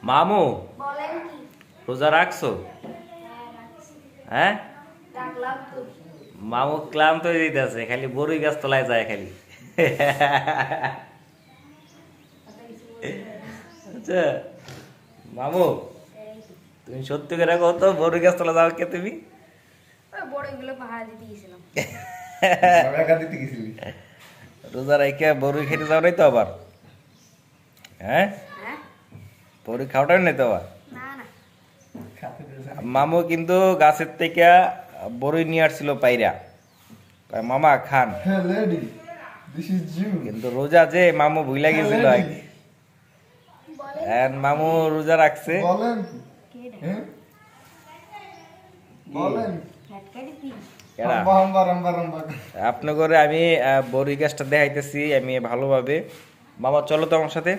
মামু বলেন কি? রোজা রাখছো? রাখছি। হ্যাঁ রাখলাম তো। মামু ক্লান্ত হয়ে যেতেছে, খালি বড়ই গাছ তলায় যায় খালি। আচ্ছা মামু, তুমি সত্যি করে রাখো তো, বড়ই গাছ তলা যাও কে তুমি? বড় এগুলো পাহাড় দিতে গেছিলাম। রোজা রাইখা বড়ই খেতে যাও নাই তো আবার? হ্যাঁ হ্যাঁ? বড়ই খাওয়াটাই নাই তো আবার? না না। মামু কিন্তু গাছের থেকে বড়ই নিয়ে আসছিল পাইরা, কয়, মামা খান। Hey lady, this is you. কিন্তু রোজা যে মামু ভুইলা গেছিল Hey, আগে। lady. And মামু রোজা রাখছে। বলেন কি? কেডা? হ্যাঁ? বলেন। ঝটকা দিতি? কেডা? হাম্বা। আপনি করে আমি বড়ই গাছটা দেখাইতেছি আমি ভালোভাবে। মামা চলো তো আমার সাথে,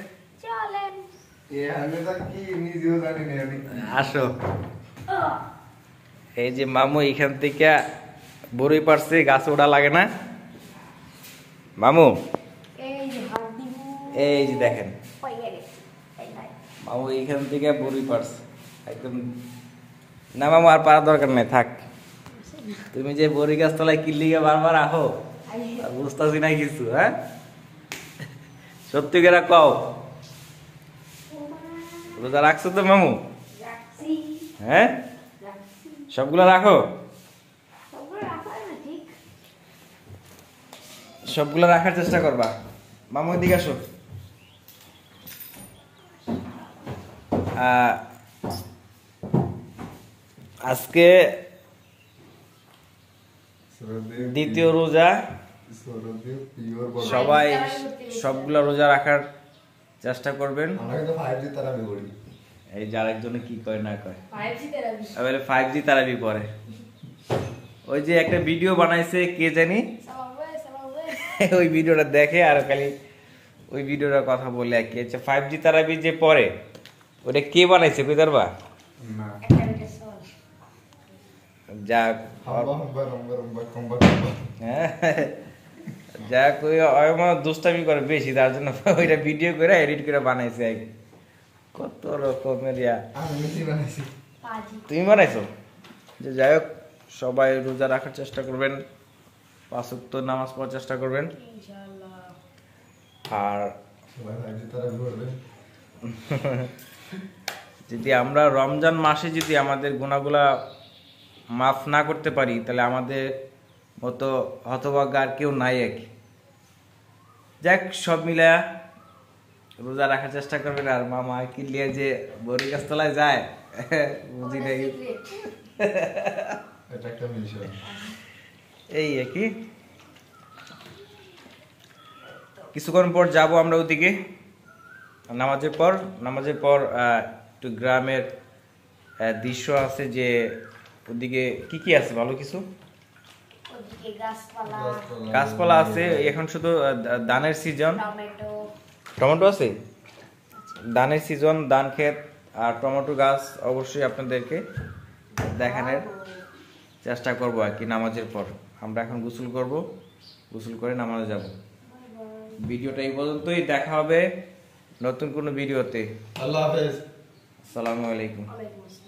চলেন। আমি তো কি নিজেও জানি না আমি। আসো। এই যে মামু এখান থেকে বড়ই পারছে, গাছে ওঠা লাগে না। মামু এই যে হাত দিবু। এই যে দেখেন, পাইয়া গেছে। এই ভাই। মামু এইখান থেকে বড়ই পারছে একদম। না মামু আর পারার দরকার নাই, থাক। তুমি যে বড়ই গাছ তলায় কিল্লিগে বারবার আহো, আর বুঝতেছি না কিছু। হ্যাঁ সত্যি করে কও, রোজা রাখছো তো মামু? রাখছি। হ্যাঁ রাখছি। সবগুলো রাখো, সবগুলো রাখা না ঠিক? সবগুলো রাখার চেষ্টা করবা। মামু এদিকে আসো। আজকে দ্বিতীয় রোজা, সবাই সবগুলো রোজা রাখার চেষ্টা করবেন। আমরা কিন্তু 5G তারাবি করি। এই যার একজনে কি কয় না কয়, 5G তেরাবি। আবার 5G তারাবি পড়ে। ওই যে একটা ভিডিও বানাইছে কে জানি, সালাম। ওই ভিডিওটা দেখে আর খালি ওই ভিডিওটার কথা বলে আর কি। আচ্ছা 5G তারাবি যে পড়ে ওটা কে বানাইছে কই পারবা? না। একটা মিনিট সর। যাক হাম্বা। হ্যাঁ, যাক ওই আমার দুষ্টামি করে বেশি, তার জন্য ওইটা ভিডিও করে এডিট করে বানাইছে আর কি। কত রকমের ইয়া। আমি নিজে বানাইছি। 5G। তুমি বানাইছো? যে যাই হোক, সবাই রোজা রাখার চেষ্টা করবেন, 5 ওয়াক্ত নামাজ পড়ার চেষ্টা করবেন। ইনশাআল্লাহ। আর সবাই 5G তারাবি করবেন। যদি আমরা রমজান মাসে যদি আমাদের গুনাহগুলা মাফ না করতে পারি, তাহলে আমাদের মতো হতভাগ্য আর কেউ নাই। এক যাক, সব মিলা রোজা রাখার চেষ্টা করবেন। আর মামা কিলিয়ে যে বড়ি গাছ তলায় যায় বুঝি নাই, এটা একটা বিষয়। এই একই। কিছুক্ষণ পর যাব আমরা ওদিকে নামাজের পর একটু গ্রামের দৃশ্য আছে, যে ওদিকে কি কি আছে ভালো কিছু ওদিকে গাছপালা, গাছপালা আছে। এখন শুধু ধানের সিজন, টমেটো। টমেটো আছে, ধানের সিজন, ধান ক্ষেত আর টমেটো গাছ অবশ্যই আপনাদেরকে দেখানোর চেষ্টা করবো আর কি। নামাজের পর আমরা এখন গোসল করব, গোসল করে নামাজে যাব। ভিডিওটা এই পর্যন্তই, দেখা হবে নতুন কোনো ভিডিওতে। আল্লাহ হাফেজ। আসসালামু আলাইকুম। ওয়ালাইকুম আসসালাম।